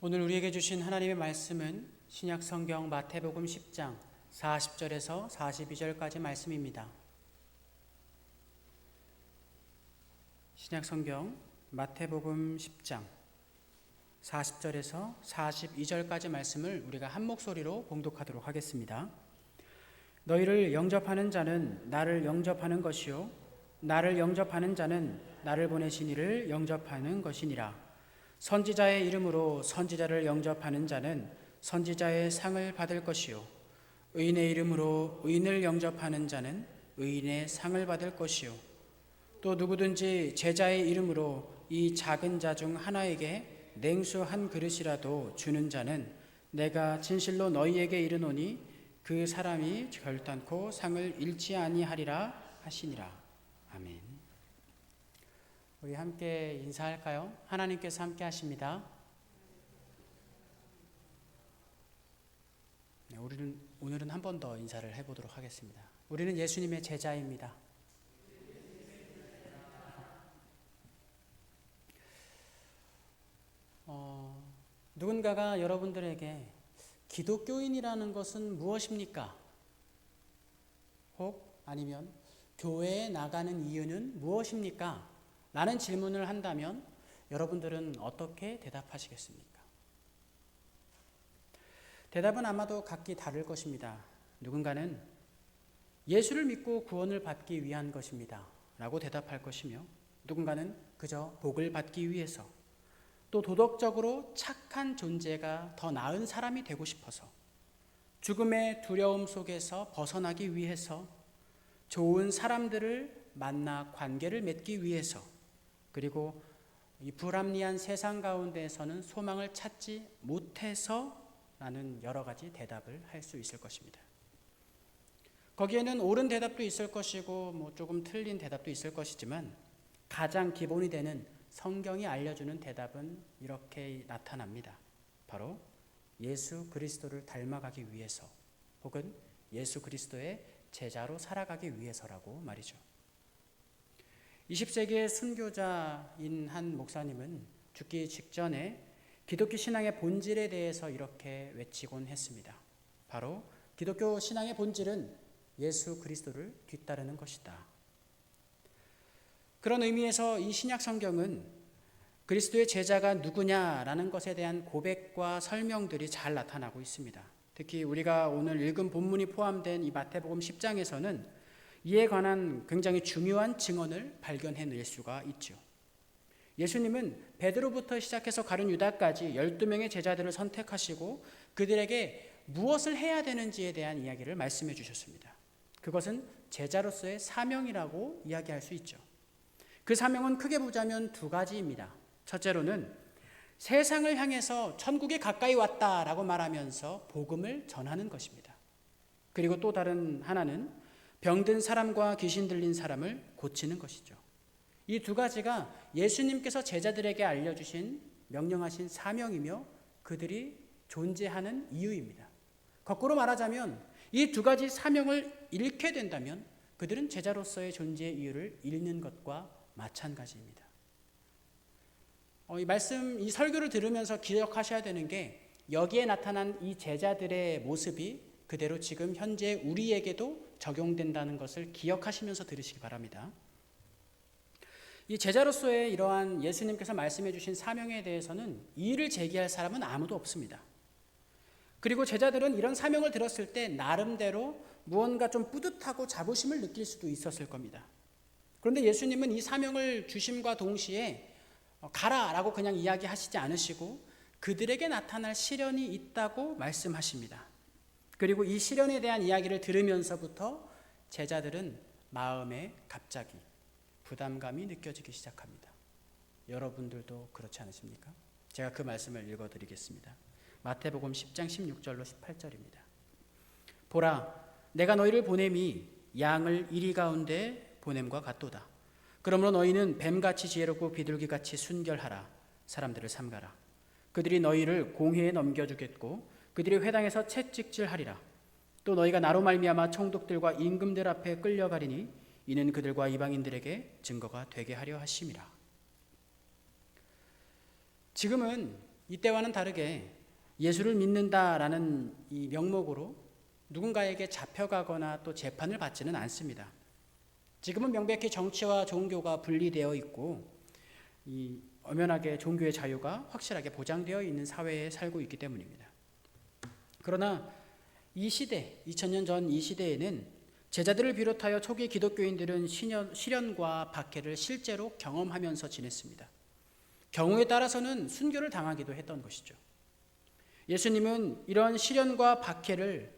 오늘 우리에게 주신 하나님의 말씀은 신약 성경 마태복음 10장 40절에서 42절까지 말씀입니다. 신약 성경 마태복음 10장 40절에서 42절까지 말씀을 우리가 한 목소리로 봉독하도록 하겠습니다. 너희를 영접하는 자는 나를 영접하는 것이요 나를 영접하는 자는 나를 보내신 이를 영접하는 것이니라. 선지자의 이름으로 선지자를 영접하는 자는 선지자의 상을 받을 것이요 의인의 이름으로 의인을 영접하는 자는 의인의 상을 받을 것이요 또 누구든지 제자의 이름으로 이 작은 자 중 하나에게 냉수 한 그릇이라도 주는 자는 내가 진실로 너희에게 이르노니 그 사람이 결단코 상을 잃지 아니하리라 하시니라. 아멘. 우리 함께 인사할까요? 하나님께서 함께 하십니다. 우리는 오늘은 한 번 더 인사를 해보도록 하겠습니다. 우리는 예수님의 제자입니다. 누군가가 여러분들에게 기독교인이라는 것은 무엇입니까? 혹 아니면 교회에 나가는 이유는 무엇입니까? 라는 질문을 한다면 여러분들은 어떻게 대답하시겠습니까? 대답은 아마도 각기 다를 것입니다. 누군가는 예수를 믿고 구원을 받기 위한 것입니다 라고 대답할 것이며, 누군가는 그저 복을 받기 위해서, 또 도덕적으로 착한 존재가 더 나은 사람이 되고 싶어서, 죽음의 두려움 속에서 벗어나기 위해서, 좋은 사람들을 만나 관계를 맺기 위해서, 그리고 이 불합리한 세상 가운데에서는 소망을 찾지 못해서 라는 여러 가지 대답을 할 수 있을 것입니다. 거기에는 옳은 대답도 있을 것이고 조금 틀린 대답도 있을 것이지만, 가장 기본이 되는 성경이 알려주는 대답은 이렇게 나타납니다. 바로 예수 그리스도를 닮아가기 위해서, 혹은 예수 그리스도의 제자로 살아가기 위해서라고 말이죠. 20세기의 순교자인 한 목사님은 죽기 직전에 기독교 신앙의 본질에 대해서 이렇게 외치곤 했습니다. 바로 기독교 신앙의 본질은 예수 그리스도를 뒤따르는 것이다. 그런 의미에서 이 신약 성경은 그리스도의 제자가 누구냐라는 것에 대한 고백과 설명들이 잘 나타나고 있습니다. 특히 우리가 오늘 읽은 본문이 포함된 이 마태복음 10장에서는 이에 관한 굉장히 중요한 증언을 발견해낼 수가 있죠. 예수님은 베드로부터 시작해서 가룟 유다까지 12명의 제자들을 선택하시고 그들에게 무엇을 해야 되는지에 대한 이야기를 말씀해 주셨습니다. 그것은 제자로서의 사명이라고 이야기할 수 있죠. 그 사명은 크게 보자면 두 가지입니다. 첫째로는 세상을 향해서 천국에 가까이 왔다라고 말하면서 복음을 전하는 것입니다. 그리고 또 다른 하나는 병든 사람과 귀신 들린 사람을 고치는 것이죠. 이 두 가지가 예수님께서 제자들에게 알려주신 명령하신 사명이며 그들이 존재하는 이유입니다. 거꾸로 말하자면 이 두 가지 사명을 잃게 된다면 그들은 제자로서의 존재의 이유를 잃는 것과 마찬가지입니다. 이 설교를 들으면서 기억하셔야 되는 게, 여기에 나타난 이 제자들의 모습이 그대로 지금 현재 우리에게도 적용된다는 것을 기억하시면서 들으시기 바랍니다. 이 제자로서의 이러한 예수님께서 말씀해 주신 사명에 대해서는 이의를 제기할 사람은 아무도 없습니다. 그리고 제자들은 이런 사명을 들었을 때 나름대로 무언가 좀 뿌듯하고 자부심을 느낄 수도 있었을 겁니다. 그런데 예수님은 이 사명을 주심과 동시에 가라라고 그냥 이야기하시지 않으시고 그들에게 나타날 시련이 있다고 말씀하십니다. 그리고 이 시련에 대한 이야기를 들으면서부터 제자들은 마음에 갑자기 부담감이 느껴지기 시작합니다. 여러분들도 그렇지 않으십니까? 제가 그 말씀을 읽어드리겠습니다. 마태복음 10장 16절로 18절입니다. 보라, 내가 너희를 보냄이 양을 이리 가운데 보냄과 같도다. 그러므로 너희는 뱀같이 지혜롭고 비둘기같이 순결하라. 사람들을 삼가라. 그들이 너희를 공회에 넘겨주겠고 그들이 회당에서 채찍질하리라. 또 너희가 나로 말미암아 총독들과 임금들 앞에 끌려가리니 이는 그들과 이방인들에게 증거가 되게 하려 하심이라. 지금은 이때와는 다르게 예수를 믿는다라는 이 명목으로 누군가에게 잡혀가거나 또 재판을 받지는 않습니다. 지금은 명백히 정치와 종교가 분리되어 있고 이 엄연하게 종교의 자유가 확실하게 보장되어 있는 사회에 살고 있기 때문입니다. 그러나 이 시대, 2000년 전 이 시대에는 제자들을 비롯하여 초기 기독교인들은 시련과 박해를 실제로 경험하면서 지냈습니다. 경우에 따라서는 순교를 당하기도 했던 것이죠. 예수님은 이런 시련과 박해를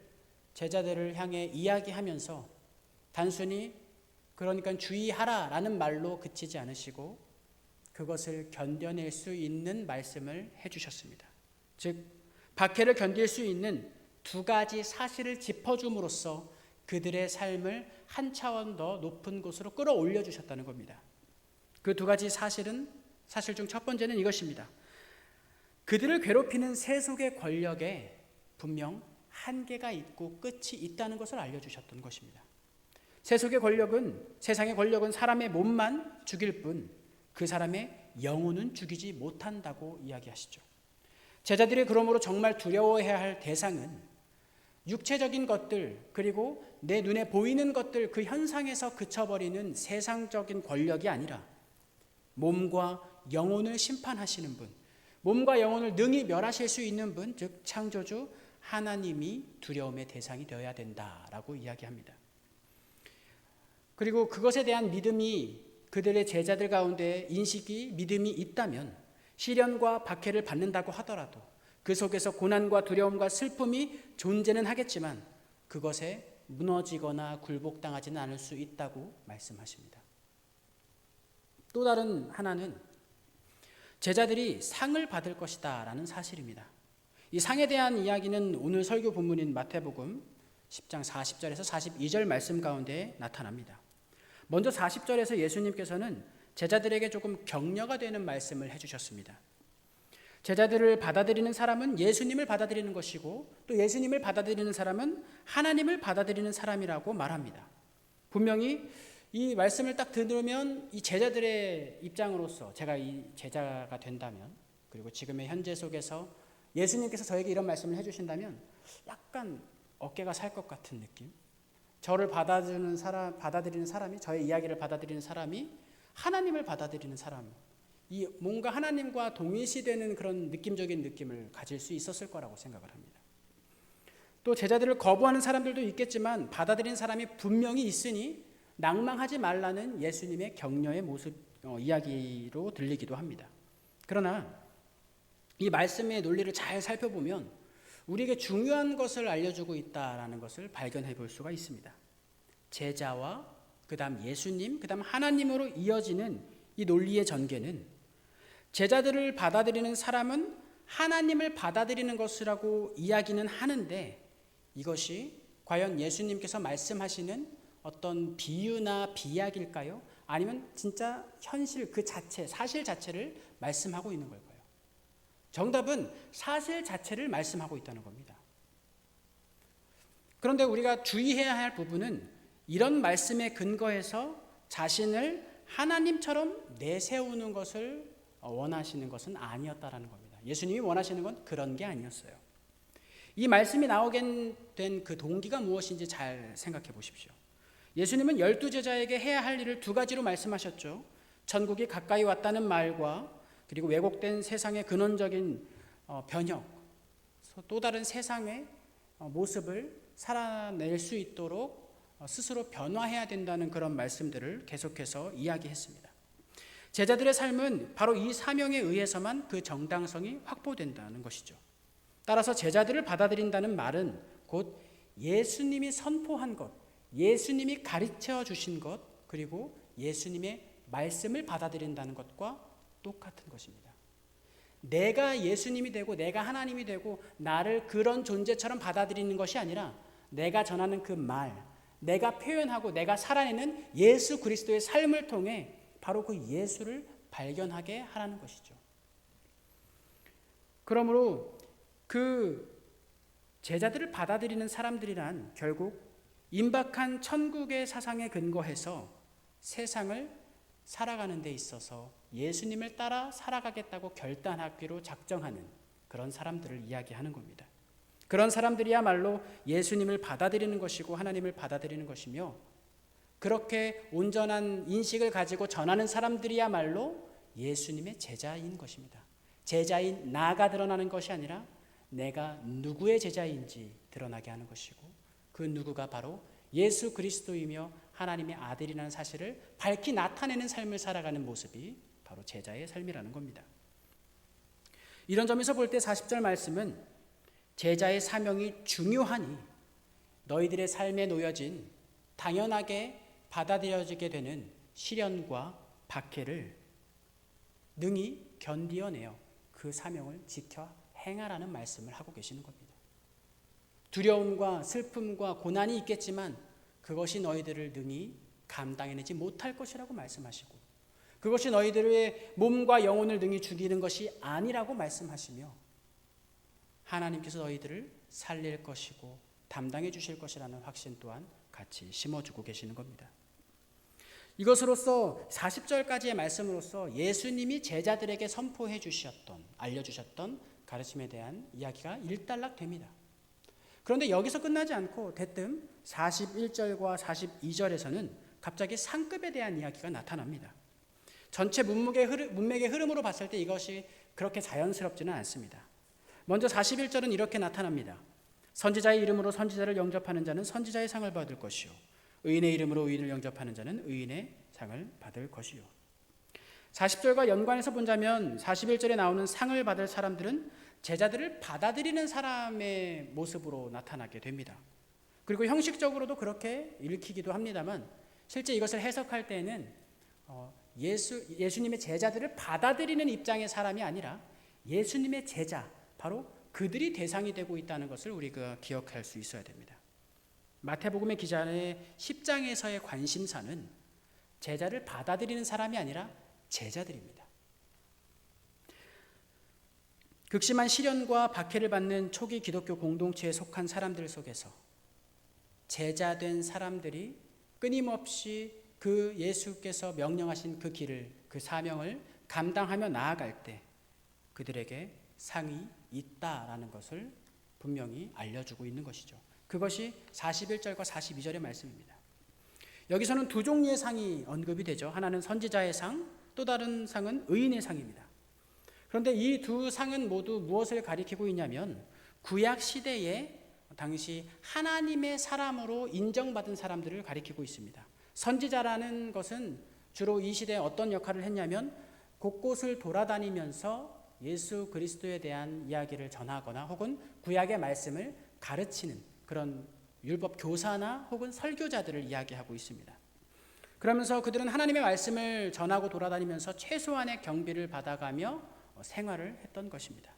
제자들을 향해 이야기하면서 단순히 그러니까 주의하라라는 말로 그치지 않으시고 그것을 견뎌낼 수 있는 말씀을 해주셨습니다. 즉 박해를 견딜 수 있는 두 가지 사실을 짚어줌으로써 그들의 삶을 한 차원 더 높은 곳으로 끌어올려 주셨다는 겁니다. 그 두 가지 사실 중 첫 번째는 이것입니다. 그들을 괴롭히는 세속의 권력에 분명 한계가 있고 끝이 있다는 것을 알려주셨던 것입니다. 세상의 권력은 사람의 몸만 죽일 뿐 그 사람의 영혼은 죽이지 못한다고 이야기하시죠. 제자들이 그러므로 정말 두려워해야 할 대상은 육체적인 것들 그리고 내 눈에 보이는 것들 그 현상에서 그쳐버리는 세상적인 권력이 아니라 몸과 영혼을 심판하시는 분, 몸과 영혼을 능히 멸하실 수 있는 분, 즉 창조주 하나님이 두려움의 대상이 되어야 된다라고 이야기합니다. 그리고 그것에 대한 믿음이 그들의 제자들 가운데 믿음이 있다면 시련과 박해를 받는다고 하더라도 그 속에서 고난과 두려움과 슬픔이 존재는 하겠지만 그것에 무너지거나 굴복당하지는 않을 수 있다고 말씀하십니다. 또 다른 하나는 제자들이 상을 받을 것이다 라는 사실입니다. 이 상에 대한 이야기는 오늘 설교 본문인 마태복음 10장 40절에서 42절 말씀 가운데 나타납니다. 먼저 40절에서 예수님께서는 제자들에게 조금 격려가 되는 말씀을 해주셨습니다. 제자들을 받아들이는 사람은 예수님을 받아들이는 것이고 또 예수님을 받아들이는 사람은 하나님을 받아들이는 사람이라고 말합니다. 분명히 이 말씀을 딱 들으면 이 제자들의 입장으로서 제가 이 제자가 된다면 그리고 지금의 현재 속에서 예수님께서 저에게 이런 말씀을 해주신다면 약간 어깨가 살 것 같은 느낌. 저를 받아들이는 사람이 저의 이야기를 받아들이는 사람이 하나님을 받아들이는 사람. 이 뭔가 하나님과 동일시되는 그런 느낌적인 느낌을 가질 수 있었을 거라고 생각을 합니다. 또 제자들을 거부하는 사람들도 있겠지만 받아들이는 사람이 분명히 있으니 낭망하지 말라는 예수님의 격려의 모습 이야기로 들리기도 합니다. 그러나 이 말씀의 논리를 잘 살펴보면 우리에게 중요한 것을 알려주고 있다라는 것을 발견해 볼 수가 있습니다. 제자와 그다음 예수님, 그다음 하나님으로 이어지는 이 논리의 전개는 제자들을 받아들이는 사람은 하나님을 받아들이는 것이라고 이야기는 하는데 이것이 과연 예수님께서 말씀하시는 어떤 비유나 비약일까요? 아니면 진짜 현실 그 자체, 사실 자체를 말씀하고 있는 걸까요? 정답은 사실 자체를 말씀하고 있다는 겁니다. 그런데 우리가 주의해야 할 부분은 이런 말씀에 근거해서 자신을 하나님처럼 내세우는 것을 원하시는 것은 아니었다라는 겁니다. 예수님이 원하시는 건 그런 게 아니었어요. 이 말씀이 나오게 된 그 동기가 무엇인지 잘 생각해 보십시오. 예수님은 12제자에게 해야 할 일을 두 가지로 말씀하셨죠. 천국이 가까이 왔다는 말과 그리고 왜곡된 세상의 근원적인 변혁, 또 다른 세상의 모습을 살아낼 수 있도록 스스로 변화해야 된다는 그런 말씀들을 계속해서 이야기했습니다. 제자들의 삶은 바로 이 사명에 의해서만 그 정당성이 확보된다는 것이죠. 따라서 제자들을 받아들인다는 말은 곧 예수님이 선포한 것, 예수님이 가르쳐 주신 것, 그리고 예수님의 말씀을 받아들인다는 것과 똑같은 것입니다. 내가 예수님이 되고 내가 하나님이 되고 나를 그런 존재처럼 받아들이는 것이 아니라 내가 전하는 그 말, 내가 표현하고 내가 살아내는 예수 그리스도의 삶을 통해 바로 그 예수를 발견하게 하라는 것이죠. 그러므로 그 제자들을 받아들이는 사람들이란 결국 임박한 천국의 사상에 근거해서 세상을 살아가는 데 있어서 예수님을 따라 살아가겠다고 결단하기로 작정하는 그런 사람들을 이야기하는 겁니다. 그런 사람들이야말로 예수님을 받아들이는 것이고 하나님을 받아들이는 것이며, 그렇게 온전한 인식을 가지고 전하는 사람들이야말로 예수님의 제자인 것입니다. 제자인 나가 드러나는 것이 아니라 내가 누구의 제자인지 드러나게 하는 것이고, 그 누구가 바로 예수 그리스도이며 하나님의 아들이라는 사실을 밝히 나타내는 삶을 살아가는 모습이 바로 제자의 삶이라는 겁니다. 이런 점에서 볼 때 40절 말씀은 제자의 사명이 중요하니 너희들의 삶에 놓여진 당연하게 받아들여지게 되는 시련과 박해를 능히 견디어내어 그 사명을 지켜 행하라는 말씀을 하고 계시는 겁니다. 두려움과 슬픔과 고난이 있겠지만 그것이 너희들을 능히 감당해내지 못할 것이라고 말씀하시고, 그것이 너희들의 몸과 영혼을 능히 죽이는 것이 아니라고 말씀하시며, 하나님께서 너희들을 살릴 것이고 담당해 주실 것이라는 확신 또한 같이 심어주고 계시는 겁니다. 이것으로서 40절까지의 말씀으로써 예수님이 제자들에게 선포해 주셨던, 알려주셨던 가르침에 대한 이야기가 일단락됩니다. 그런데 여기서 끝나지 않고 대뜸 41절과 42절에서는 갑자기 상급에 대한 이야기가 나타납니다. 전체 문맥의 흐름으로 봤을 때 이것이 그렇게 자연스럽지는 않습니다. 먼저 41절은 이렇게 나타납니다. 선지자의 이름으로 선지자를 영접하는 자는 선지자의 상을 받을 것이요, 의인의 이름으로 의인을 영접하는 자는 의인의 상을 받을 것이요. 40절과 연관해서 본다면 41절에 나오는 상을 받을 사람들은 제자들을 받아들이는 사람의 모습으로 나타나게 됩니다. 그리고 형식적으로도 그렇게 읽히기도 합니다만, 실제 이것을 해석할 때는 예수님의 제자들을 받아들이는 입장의 사람이 아니라 예수님의 제자, 바로 그들이 대상이 되고 있다는 것을 우리가 기억할 수 있어야 됩니다. 마태복음의 기자의 10장에서의 관심사는 제자를 받아들이는 사람이 아니라 제자들입니다. 극심한 시련과 박해를 받는 초기 기독교 공동체에 속한 사람들 속에서 제자된 사람들이 끊임없이 그 예수께서 명령하신 그 길을, 그 사명을 감당하며 나아갈 때 그들에게 상이 있다라는 것을 분명히 알려주고 있는 것이죠. 그것이 41절과 42절의 말씀입니다. 여기서는 두 종류의 상이 언급이 되죠. 하나는 선지자의 상, 또 다른 상은 의인의 상입니다. 그런데 이 두 상은 모두 무엇을 가리키고 있냐면 구약 시대에 당시 하나님의 사람으로 인정받은 사람들을 가리키고 있습니다. 선지자라는 것은 주로 이 시대에 어떤 역할을 했냐면 곳곳을 돌아다니면서 예수 그리스도에 대한 이야기를 전하거나 혹은 구약의 말씀을 가르치는 그런 율법 교사나 혹은 설교자들을 이야기하고 있습니다. 그러면서 그들은 하나님의 말씀을 전하고 돌아다니면서 최소한의 경비를 받아가며 생활을 했던 것입니다.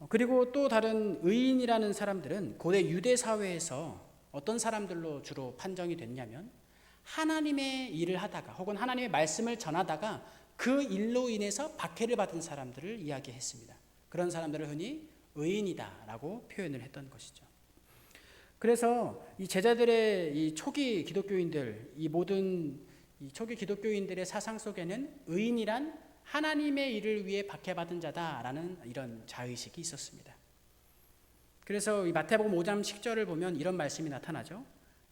그리고 또 다른 의인이라는 사람들은 고대 유대 사회에서 어떤 사람들로 주로 판정이 됐냐면 하나님의 일을 하다가 혹은 하나님의 말씀을 전하다가 그 일로 인해서 박해를 받은 사람들을 이야기했습니다. 그런 사람들을 흔히 의인이다라고 표현을 했던 것이죠. 그래서 이 제자들의 이 초기 기독교인들, 이 모든 이 초기 기독교인들의 사상 속에는 의인이란 하나님의 일을 위해 박해받은 자다라는 이런 자의식이 있었습니다. 그래서 이 마태복음 5장 10절을 보면 이런 말씀이 나타나죠.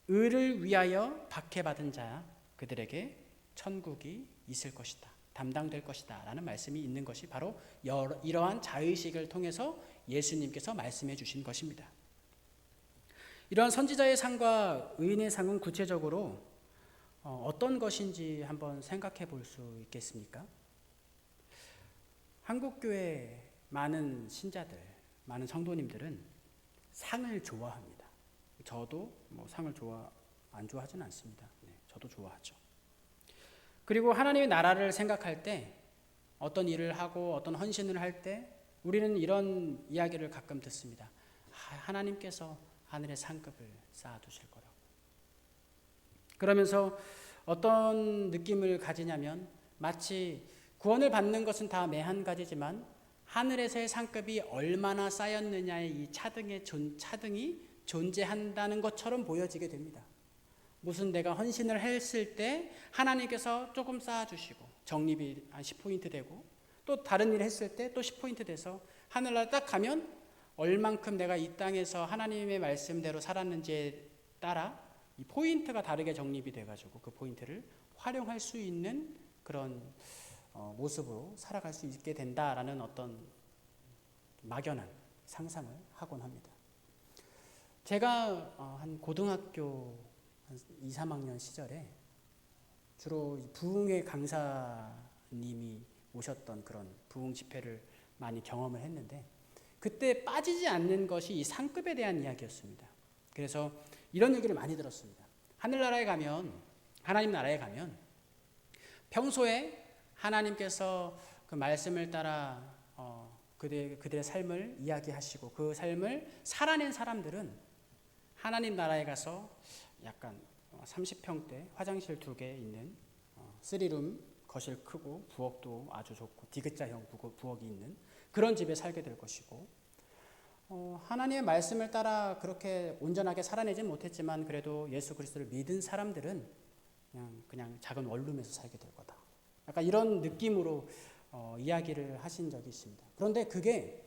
의를 위하여 박해받은 자 그들에게 천국이 있을 것이다, 담당될 것이다 라는 말씀이 있는 것이 바로 이러한 자의식을 통해서 예수님께서 말씀해 주신 것입니다. 이러한 선지자의 상과 의인의 상은 구체적으로 어떤 것인지 한번 생각해 볼 수 있겠습니까? 한국교회 많은 신자들, 많은 성도님들은 상을 좋아합니다. 저도 상을 안 좋아하진 않습니다. 네, 저도 좋아하죠. 그리고 하나님의 나라를 생각할 때 어떤 일을 하고 어떤 헌신을 할 때 우리는 이런 이야기를 가끔 듣습니다. 하나님께서 하늘의 상급을 쌓아두실 거라고. 그러면서 어떤 느낌을 가지냐면 마치 구원을 받는 것은 다 매한 가지지만 하늘에서의 상급이 얼마나 쌓였느냐의 이 차등이 존재한다는 것처럼 보여지게 됩니다. 무슨 내가 헌신을 했을 때 하나님께서 조금 쌓아주시고 적립이 한 10포인트 되고 또 다른 일을 했을 때 또 10포인트 돼서 하늘나라 딱 가면 얼만큼 내가 이 땅에서 하나님의 말씀대로 살았는지에 따라 이 포인트가 다르게 정립이 돼가지고 그 포인트를 활용할 수 있는 그런 모습으로 살아갈 수 있게 된다라는 어떤 막연한 상상을 하곤 합니다. 제가 한 고등학교 한 2, 3학년 시절에 주로 부흥회 강사님이 오셨던 그런 부흥 집회를 많이 경험을 했는데 그때 빠지지 않는 것이 이 상급에 대한 이야기였습니다. 그래서 이런 얘기를 많이 들었습니다. 하늘나라에 가면, 하나님 나라에 가면 평소에 하나님께서 그 말씀을 따라 그들의 삶을 이야기하시고 그 삶을 살아낸 사람들은 하나님 나라에 가서 약간 30평대 화장실 2개 있는 3룸 거실 크고 부엌도 아주 좋고 디귿자형 부엌이 있는 그런 집에 살게 될 것이고 하나님의 말씀을 따라 그렇게 온전하게 살아내진 못했지만 그래도 예수 그리스도를 믿은 사람들은 그냥 작은 원룸에서 살게 될 거다. 약간 이런 느낌으로 이야기를 하신 적이 있습니다. 그런데 그게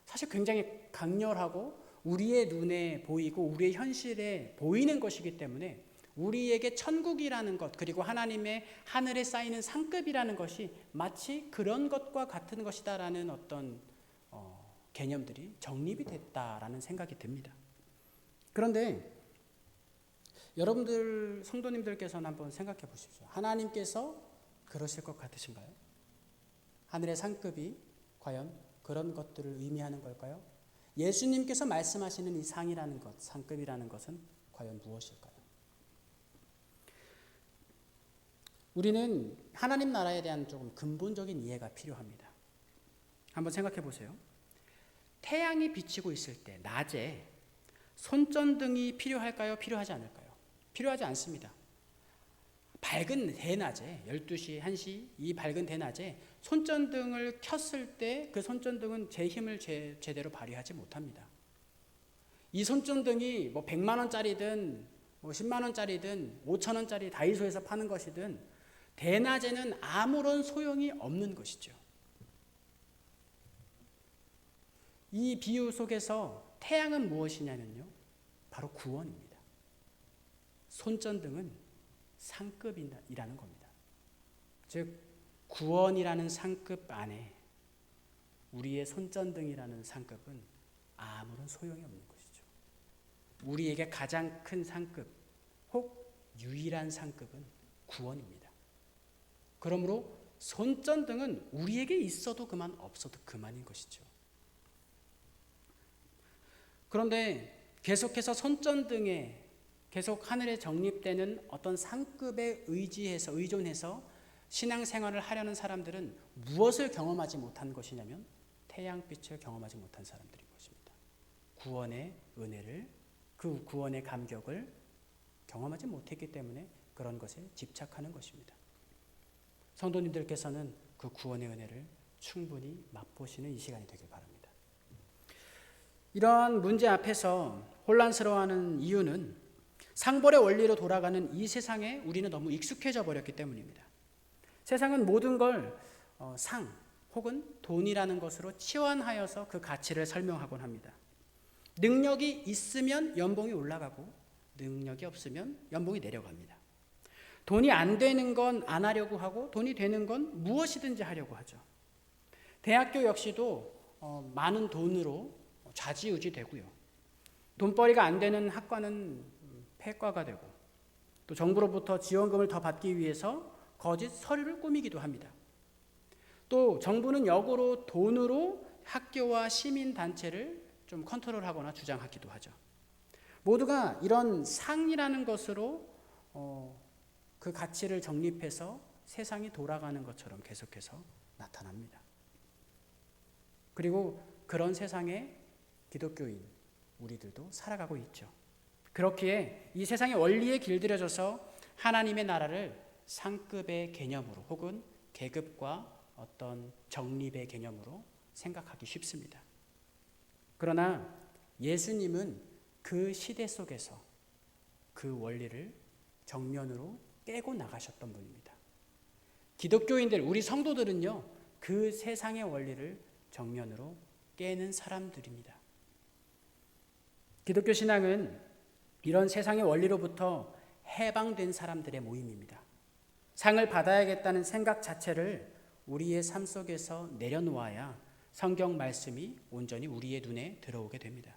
사실 굉장히 강렬하고 우리의 눈에 보이고 우리의 현실에 보이는 것이기 때문에 우리에게 천국이라는 것 그리고 하나님의 하늘에 쌓이는 상급이라는 것이 마치 그런 것과 같은 것이다라는 어떤 개념들이 정립이 됐다라는 생각이 듭니다. 그런데 여러분들 성도님들께서는 한번 생각해 보십시오. 하나님께서 그러실 것 같으신가요? 하늘의 상급이 과연 그런 것들을 의미하는 걸까요? 예수님께서 말씀하시는 이 상이라는 것, 상급이라는 것은 과연 무엇일까요? 우리는 하나님 나라에 대한 조금 근본적인 이해가 필요합니다. 한번 생각해 보세요. 태양이 비치고 있을 때 낮에 손전등이 필요할까요? 필요하지 않을까요? 필요하지 않습니다. 밝은 대낮에 12시, 1시 이 밝은 대낮에 손전등을 켰을 때 그 손전등은 제 힘을 제대로 발휘하지 못합니다. 이 손전등이 뭐 100만 원짜리든 뭐 10만 원짜리든 5천 원짜리 다이소에서 파는 것이든 대낮에는 아무런 소용이 없는 것이죠. 이 비유 속에서 태양은 무엇이냐면요. 바로 구원입니다. 손전등은 상급이라는 겁니다. 즉 구원이라는 상급 안에 우리의 손전등이라는 상급은 아무런 소용이 없는 것이죠. 우리에게 가장 큰 상급 혹 유일한 상급은 구원입니다. 그러므로 손전등은 우리에게 있어도 그만 없어도 그만인 것이죠. 그런데 계속해서 손전등에 계속 하늘에 정립되는 어떤 상급에 의존해서 신앙생활을 하려는 사람들은 무엇을 경험하지 못한 것이냐면 태양빛을 경험하지 못한 사람들인 것입니다. 구원의 은혜를, 그 구원의 감격을 경험하지 못했기 때문에 그런 것에 집착하는 것입니다. 성도님들께서는 그 구원의 은혜를 충분히 맛보시는 이 시간이 되길 바랍니다. 이러한 문제 앞에서 혼란스러워하는 이유는 상벌의 원리로 돌아가는 이 세상에 우리는 너무 익숙해져 버렸기 때문입니다. 세상은 모든 걸 상 혹은 돈이라는 것으로 치환하여서 그 가치를 설명하곤 합니다. 능력이 있으면 연봉이 올라가고 능력이 없으면 연봉이 내려갑니다. 돈이 안 되는 건 안 하려고 하고 돈이 되는 건 무엇이든지 하려고 하죠. 대학교 역시도 많은 돈으로 좌지우지 되고요. 돈벌이가 안 되는 학과는 폐과가 되고 또 정부로부터 지원금을 더 받기 위해서 거짓 서류를 꾸미기도 합니다. 또 정부는 역으로 돈으로 학교와 시민단체를 좀 컨트롤하거나 주장하기도 하죠. 모두가 이런 상이라는 것으로 그 가치를 정립해서 세상이 돌아가는 것처럼 계속해서 나타납니다. 그리고 그런 세상에 기독교인 우리들도 살아가고 있죠. 그렇기에 이 세상의 원리에 길들여져서 하나님의 나라를 상급의 개념으로 혹은 계급과 어떤 정립의 개념으로 생각하기 쉽습니다. 그러나 예수님은 그 시대 속에서 그 원리를 정면으로 깨고 나가셨던 분입니다. 기독교인들, 우리 성도들은요, 그 세상의 원리를 정면으로 깨는 사람들입니다. 기독교 신앙은 이런 세상의 원리로부터 해방된 사람들의 모임입니다. 상을 받아야겠다는 생각 자체를 우리의 삶 속에서 내려놓아야 성경 말씀이 온전히 우리의 눈에 들어오게 됩니다.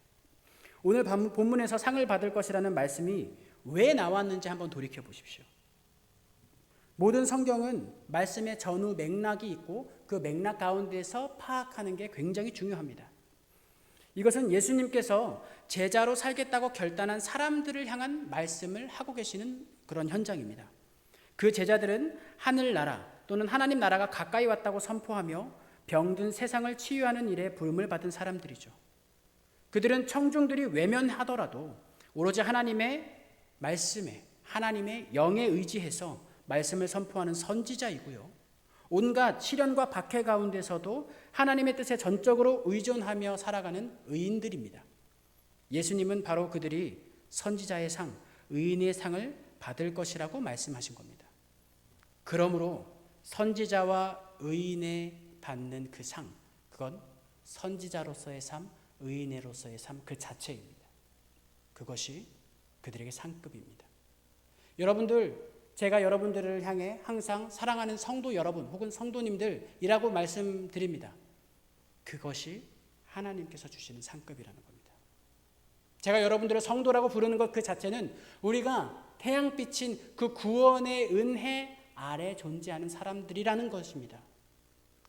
오늘 본문에서 상을 받을 것이라는 말씀이 왜 나왔는지 한번 돌이켜 보십시오. 모든 성경은 말씀의 전후 맥락이 있고 그 맥락 가운데서 파악하는 게 굉장히 중요합니다. 이것은 예수님께서 제자로 살겠다고 결단한 사람들을 향한 말씀을 하고 계시는 그런 현장입니다. 그 제자들은 하늘나라 또는 하나님 나라가 가까이 왔다고 선포하며 병든 세상을 치유하는 일에 부름을 받은 사람들이죠. 그들은 청중들이 외면하더라도 오로지 하나님의 말씀에, 하나님의 영에 의지해서 말씀을 선포하는 선지자이고요. 온갖 시련과 박해 가운데서도 하나님의 뜻에 전적으로 의존하며 살아가는 의인들입니다. 예수님은 바로 그들이 선지자의 상, 의인의 상을 받을 것이라고 말씀하신 겁니다. 그러므로 선지자와 의인의 받는 그 상, 그건 선지자로서의 삶, 의인으로서의 삶 그 자체입니다. 그것이 그들에게 상급입니다. 여러분들, 제가 여러분들을 향해 항상 사랑하는 성도 여러분 혹은 성도님들이라고 말씀드립니다. 그것이 하나님께서 주시는 상급이라는 겁니다. 제가 여러분들을 성도라고 부르는 것 그 자체는 우리가 태양빛인 그 구원의 은혜 아래 존재하는 사람들이라는 것입니다.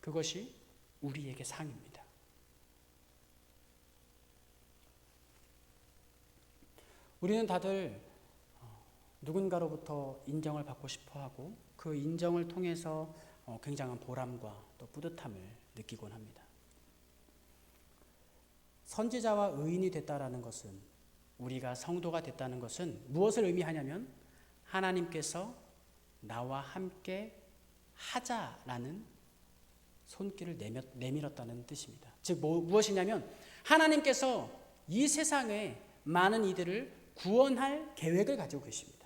그것이 우리에게 상입니다. 우리는 다들 누군가로부터 인정을 받고 싶어하고 그 인정을 통해서 굉장한 보람과 또 뿌듯함을 느끼곤 합니다. 선지자와 의인이 됐다라는 것은, 우리가 성도가 됐다는 것은 무엇을 의미하냐면 하나님께서 나와 함께 하자라는 손길을 내밀었다는 뜻입니다. 즉 무엇이냐면 하나님께서 이 세상에 많은 이들을 구원할 계획을 가지고 계십니다.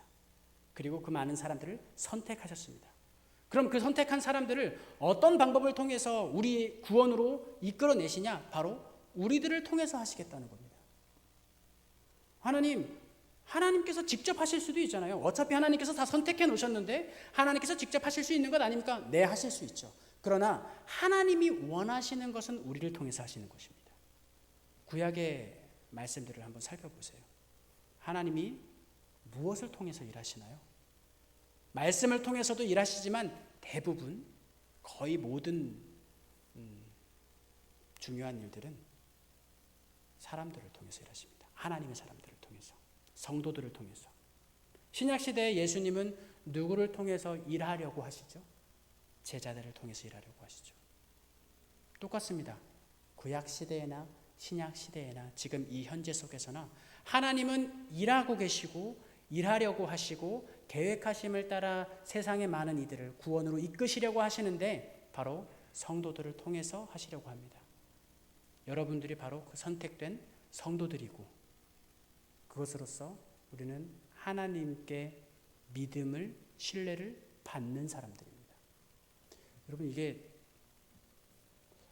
그리고 그 많은 사람들을 선택하셨습니다. 그럼 그 선택한 사람들을 어떤 방법을 통해서 우리 구원으로 이끌어내시냐? 바로 우리들을 통해서 하시겠다는 겁니다. 하나님께서 직접 하실 수도 있잖아요. 어차피 하나님께서 다 선택해 놓으셨는데 하나님께서 직접 하실 수 있는 것 아닙니까? 네, 하실 수 있죠. 그러나 하나님이 원하시는 것은 우리를 통해서 하시는 것입니다. 구약의 말씀들을 한번 살펴보세요. 하나님이 무엇을 통해서 일하시나요? 말씀을 통해서도 일하시지만 대부분 거의 모든 중요한 일들은 사람들을 통해서 일하십니다. 하나님의 사람들을 통해서, 성도들을 통해서. 신약시대의 예수님은 누구를 통해서 일하려고 하시죠? 제자들을 통해서 일하려고 하시죠. 똑같습니다. 구약시대에나 신약시대에나 지금 이 현재 속에서나 하나님은 일하고 계시고 일하려고 하시고 계획하심을 따라 세상의 많은 이들을 구원으로 이끄시려고 하시는데 바로 성도들을 통해서 하시려고 합니다. 여러분들이 바로 그 선택된 성도들이고 그것으로서 우리는 하나님께 믿음을, 신뢰를 받는 사람들입니다. 여러분, 이게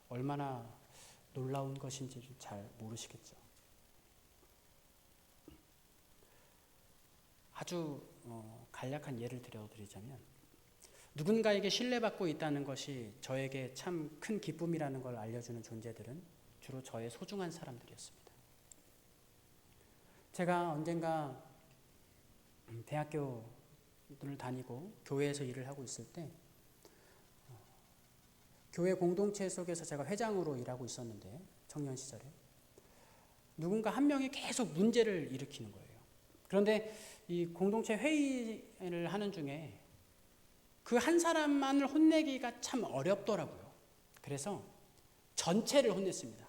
얼마나 놀라운 것인지 잘 모르시겠죠. 아주 간략한 예를 들어드리자면 누군가에게 신뢰받고 있다는 것이 저에게 참 큰 기쁨이라는 걸 알려주는 존재들은 주로 저의 소중한 사람들이었습니다. 제가 언젠가 대학교를 다니고 교회에서 일을 하고 있을 때 교회 공동체 속에서 제가 회장으로 일하고 있었는데 청년 시절에 누군가 한 명이 계속 문제를 일으키는 거예요. 그런데 이 공동체 회의를 하는 중에 그 한 사람만을 혼내기가 참 어렵더라고요. 그래서 전체를 혼냈습니다.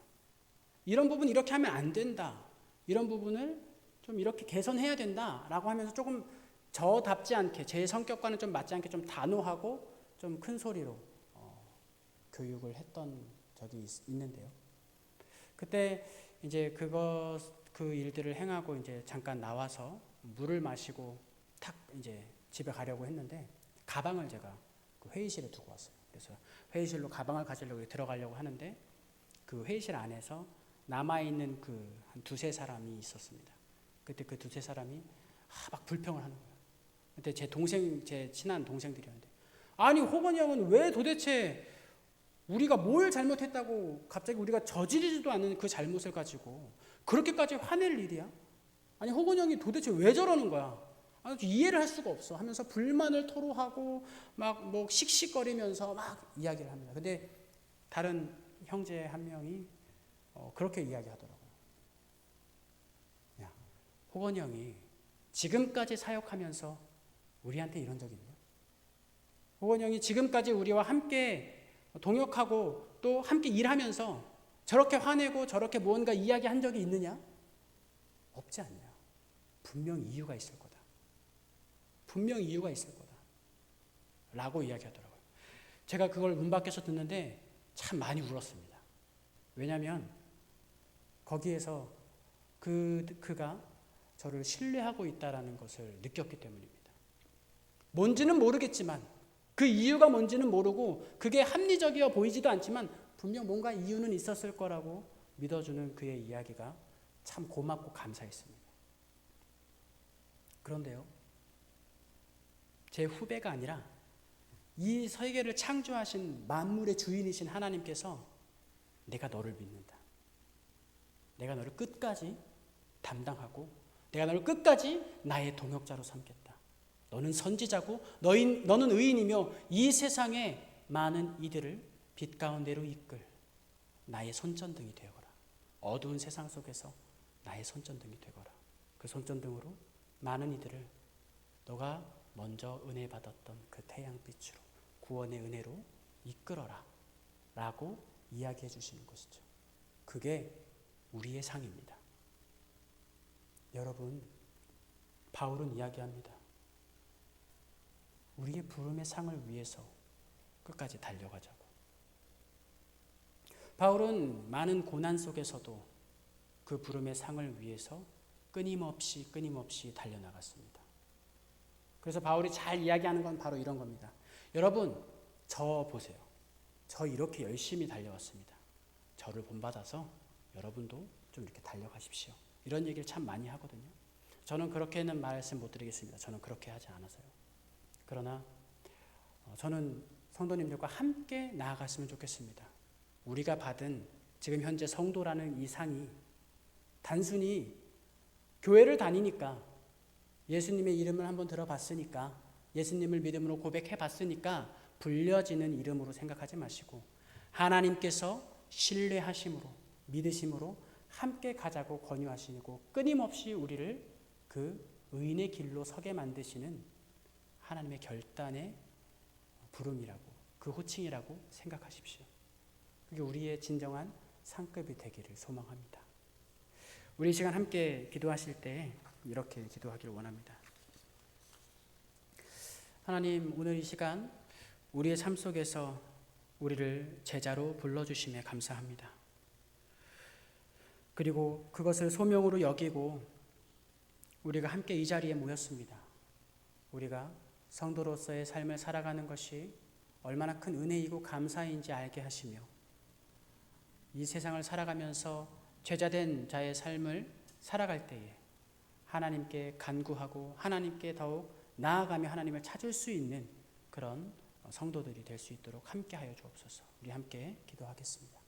이런 부분 이렇게 하면 안 된다. 이런 부분을 좀 이렇게 개선해야 된다라고 하면서 조금 저답지 않게, 제 성격과는 좀 맞지 않게 좀 단호하고 좀 큰 소리로 교육을 했던 적이 있는데요. 그때 이제 그 일들을 행하고 이제 잠깐 나와서 물을 마시고 탁 이제 집에 가려고 했는데 가방을 제가 그 회의실에 두고 왔어요. 그래서 회의실로 가방을 가지려고 들어가려고 하는데 그 회의실 안에서 남아있는 그 한 두세 사람이 있었습니다. 그때 그 두세 사람이 막 불평을 하는 거예요. 그때 제 친한 동생들이었는데, 아니 호건이 형은 왜 도대체 우리가 뭘 잘못했다고 갑자기 우리가 저지르지도 않은 그 잘못을 가지고 그렇게까지 화낼 일이야? 아니 호건이 형이 도대체 왜 저러는 거야? 이해를 할 수가 없어 하면서 불만을 토로하고 막 뭐 씩씩거리면서 막 이야기를 합니다. 근데 다른 형제 한 명이 그렇게 이야기하더라고요. 야, 호건이 형이 지금까지 사역하면서 우리한테 이런 적 있냐? 호건이 형이 지금까지 우리와 함께 동역하고 또 함께 일하면서 저렇게 화내고 저렇게 무언가 이야기한 적이 있느냐? 없지 않냐? 분명 이유가 있을 거다. 분명 이유가 있을 거다. 라고 이야기하더라고요. 제가 그걸 문 밖에서 듣는데 참 많이 울었습니다. 왜냐하면 거기에서 그가 저를 신뢰하고 있다는 것을 느꼈기 때문입니다. 뭔지는 모르겠지만 그 이유가 뭔지는 모르고 그게 합리적이어 보이지도 않지만 분명 뭔가 이유는 있었을 거라고 믿어주는 그의 이야기가 참 고맙고 감사했습니다. 그런데요, 제 후배가 아니라 이 세계를 창조하신 만물의 주인이신 하나님께서 내가 너를 믿는다. 내가 너를 끝까지 담당하고 내가 너를 끝까지 나의 동역자로 삼겠다. 너는 선지자고 너는 의인이며 이 세상의 많은 이들을 빛 가운데로 이끌 나의 손전등이 되어라. 어두운 세상 속에서 나의 손전등이 되거라. 그 손전등으로 많은 이들을 너가 먼저 은혜 받았던 그 태양빛으로 구원의 은혜로 이끌어라 라고 이야기해 주시는 것이죠. 그게 우리의 상입니다. 여러분, 바울은 이야기합니다. 우리의 부름의 상을 위해서 끝까지 달려가자고. 바울은 많은 고난 속에서도 그 부름의 상을 위해서 끊임없이 달려나갔습니다. 그래서 바울이 잘 이야기하는 건 바로 이런 겁니다. 여러분, 저 보세요. 저 이렇게 열심히 달려왔습니다. 저를 본받아서 여러분도 좀 이렇게 달려가십시오. 이런 얘기를 참 많이 하거든요. 저는 그렇게는 말씀 못 드리겠습니다. 저는 그렇게 하지 않아서요. 그러나 저는 성도님들과 함께 나아갔으면 좋겠습니다. 우리가 받은 지금 현재 성도라는 이 상이 단순히 교회를 다니니까 예수님의 이름을 한번 들어봤으니까 예수님을 믿음으로 고백해봤으니까 불려지는 이름으로 생각하지 마시고 하나님께서 신뢰하심으로 믿으심으로 함께 가자고 권유하시고 끊임없이 우리를 그 의인의 길로 서게 만드시는 하나님의 결단의 부름이라고 그 호칭이라고 생각하십시오. 그게 우리의 진정한 상급이 되기를 소망합니다. 우리 이 시간 함께 기도하실 때 이렇게 기도하기를 원합니다. 하나님, 오늘 이 시간 우리의 삶 속에서 우리를 제자로 불러주심에 감사합니다. 그리고 그것을 소명으로 여기고 우리가 함께 이 자리에 모였습니다. 우리가 성도로서의 삶을 살아가는 것이 얼마나 큰 은혜이고 감사인지 알게 하시며 이 세상을 살아가면서 제자된 자의 삶을 살아갈 때에 하나님께 간구하고 하나님께 더욱 나아가며 하나님을 찾을 수 있는 그런 성도들이 될 수 있도록 함께 하여 주옵소서. 우리 함께 기도하겠습니다.